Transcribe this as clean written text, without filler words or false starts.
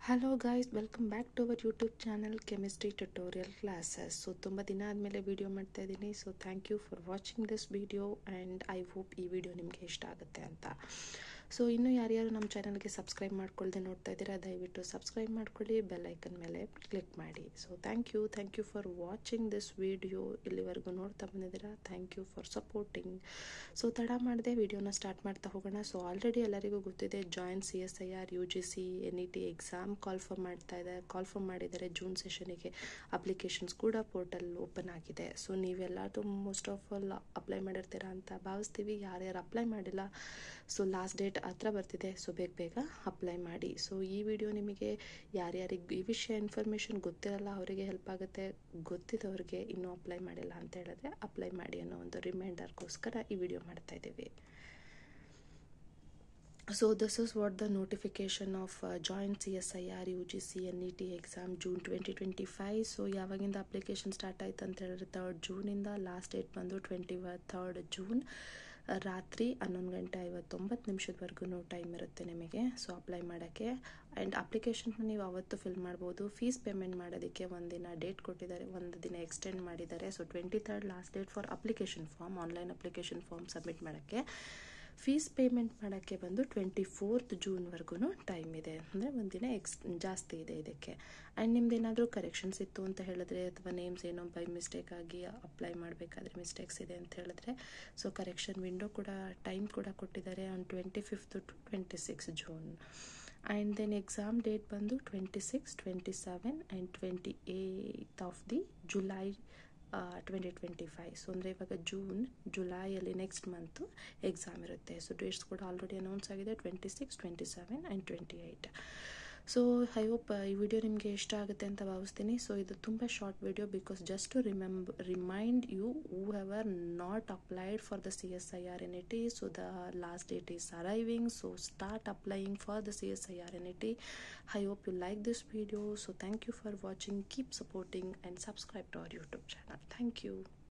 Hello guys, welcome back to our YouTube channel chemistry tutorial classes. So ತುಂಬ ದಿನ ಆದಮೇಲೆ video ಮಾಡ್ತಾ ಇದ್ದೀನಿ. So thank you for watching this video and I hope ಈ video ನಿಮಗೆ ಇಷ್ಟ ಆಗುತ್ತೆ ಅಂತ. ಸೊ ಇನ್ನೂ ಯಾರ್ಯಾರು ನಮ್ಮ ಚಾನಲ್ಗೆ ಸಬ್ಸ್ಕ್ರೈಬ್ ಮಾಡ್ಕೊಳ್ದೆ ನೋಡ್ತಾ ಇದ್ದೀರಾ, ದಯವಿಟ್ಟು ಸಬ್ಸ್ಕ್ರೈಬ್ ಮಾಡ್ಕೊಳ್ಳಿ, ಬೆಲ್ ಐಕನ್ ಮೇಲೆ ಕ್ಲಿಕ್ ಮಾಡಿ. So thank you for watching this video. ಇಲ್ಲಿವರೆಗೂ ನೋಡ್ತಾ ಬಂದಿದ್ದೀರಾ, thank you for supporting. So ತಡ ಮಾಡದೆ ವಿಡಿಯೋನ ಸ್ಟಾರ್ಟ್ ಮಾಡ್ತಾ ಹೋಗೋಣ. ಸೊ ಆಲ್ರೆಡಿ ಎಲ್ಲರಿಗೂ ಗೊತ್ತಿದೆ, join CSIR UGC NET exam confirm ಮಾಡಿದ್ದಾರೆ. ಜೂನ್ ಸೆಷನಿಗೆ ಅಪ್ಲಿಕೇಶನ್ಸ್ ಕೂಡ ಪೋರ್ಟಲ್ ಓಪನ್ ಆಗಿದೆ. ಸೊ ನೀವೆಲ್ಲರೂ ಮೋಸ್ಟ್ ಆಫ್ ಆಲ್ ಅಪ್ಲೈ ಮಾಡಿರ್ತೀರಾ ಅಂತ ಭಾವಿಸ್ತೀವಿ. ಯಾರ್ಯಾರು ಅಪ್ಲೈ ಮಾಡಿಲ್ಲ, ಸೊ ಲಾಸ್ಟ್ ಡೇಟ್ ಹತ್ರ ಬರ್ತಿದೆ. ಸೊ ಬೇಗ ಅಪ್ಲೈ ಮಾಡಿ. ಸೊ ಈ ವಿಡಿಯೋ ನಿಮಗೆ ಯಾರ್ಯಾರಿಗೆ ಈ ವಿಷಯ ಇನ್ಫಾರ್ಮೇಷನ್ ಗೊತ್ತಿರಲ್ಲ ಅವರಿಗೆ ಹೆಲ್ಪ್ ಆಗುತ್ತೆ. ಗೊತ್ತಿದ್ದವ್ರಿಗೆ ಇನ್ನೂ ಅಪ್ಲೈ ಮಾಡಿಲ್ಲ ಅಂತ ಹೇಳಿದ್ರೆ ಅಪ್ಲೈ ಮಾಡಿ ಅನ್ನೋ ಒಂದು ರಿಮೈಂಡರ್ಗೋಸ್ಕರ ಈ ವಿಡಿಯೋ ಮಾಡ್ತಾ ಇದ್ದೀವಿ. So this is what the notification of joint CSIR UGC NET exam June 2025. So ಯಾವಾಗಿಂದ ಅಪ್ಲಿಕೇಶನ್ ಸ್ಟಾರ್ಟ್ ಆಯ್ತು ಅಂತ ಹೇಳಿದ್ರೆ 3rd ಜೂನಿಂದ. ಲಾಸ್ಟ್ ಡೇಟ್ ಬಂದು 23rd ಜೂನ್ ರಾತ್ರಿ 11:59 ಟೈಮ್ ಇರುತ್ತೆ ನಿಮಗೆ. ಸೊ ಅಪ್ಲೈ ಮಾಡೋಕ್ಕೆ ಆ್ಯಂಡ್ ಅಪ್ಲಿಕೇಶನ್ನ ನೀವು ಅವತ್ತು ಫಿಲ್ ಮಾಡ್ಬೋದು. ಫೀಸ್ ಪೇಮೆಂಟ್ ಮಾಡೋದಕ್ಕೆ ಒಂದಿನ ಡೇಟ್ ಕೊಟ್ಟಿದ್ದಾರೆ, ಒಂದು ದಿನ ಎಕ್ಸ್ಟೆಂಡ್ ಮಾಡಿದ್ದಾರೆ. So 23rd last date for application form, online application form submit ಮಾಡೋಕ್ಕೆ. ಫೀಸ್ ಪೇಮೆಂಟ್ ಮಾಡೋಕ್ಕೆ ಬಂದು 24th ಜೂನ್ವರೆಗೂ ಟೈಮ್ ಇದೆ, ಅಂದರೆ ಒಂದಿನ ಜಾಸ್ತಿ ಇದೆ ಇದಕ್ಕೆ. ಆ್ಯಂಡ್ ನಿಮ್ದೇನಾದರೂ ಕರೆಕ್ಷನ್ಸ್ ಇತ್ತು ಅಂತ ಹೇಳಿದ್ರೆ, ಅಥವಾ ನೇಮ್ಸ್ ಏನೋ ಬೈ ಮಿಸ್ಟೇಕ್ ಆಗಿ ಅಪ್ಲೈ ಮಾಡಬೇಕಾದ್ರೆ ಮಿಸ್ಟೇಕ್ಸ್ ಇದೆ ಅಂತ ಹೇಳಿದ್ರೆ, ಸೊ ಕರೆಕ್ಷನ್ ವಿಂಡೋ ಕೂಡ ಟೈಮ್ ಕೂಡ ಕೊಟ್ಟಿದ್ದಾರೆ on 25th to 26 June. And then exam date ಬಂದು 26, 27 and 28 of the July 2025. So ಅಂದರೆ ಇವಾಗ ಜುಲೈಯಲ್ಲಿ ನೆಕ್ಸ್ಟ್ ಮಂತು ಎಕ್ಸಾಮ್ ಇರುತ್ತೆ. ಸೊ ಡೇಟ್ಸ್ ಕೂಡ ಆಲ್ರೆಡಿ ಅನೌನ್ಸ್ ಆಗಿದೆ, 26, 27 ಆ್ಯಂಡ್ 28. ಸೊ ಐ ಹೋಪ್ ಈ ವಿಡಿಯೋ ನಿಮಗೆ ಇಷ್ಟ ಆಗುತ್ತೆ ಅಂತ ಭಾವಿಸ್ತೀನಿ. ಸೊ ಇದು ತುಂಬ short video, because just to remind you who have not applied for the CSIR NET. So the last date is arriving. So start applying for the CSIR NET. I hope you like this video. So thank you for watching. Keep supporting and subscribe to our YouTube channel. Thank you.